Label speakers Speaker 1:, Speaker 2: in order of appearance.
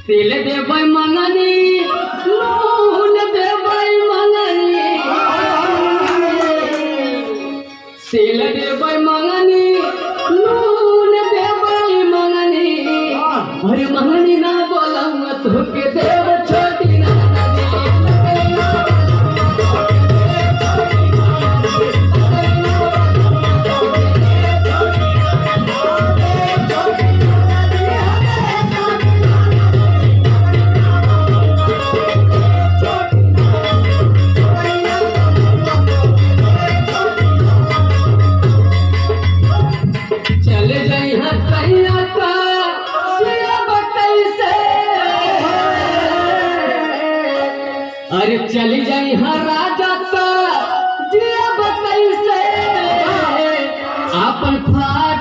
Speaker 1: तेल देबै मंगनी नून देबै मंगनी तेल देबै मंगनी नून देबै मंगनी अरे मंगनी ना बोलम तोके देव छोटी ना अरे चली जाई हर राजा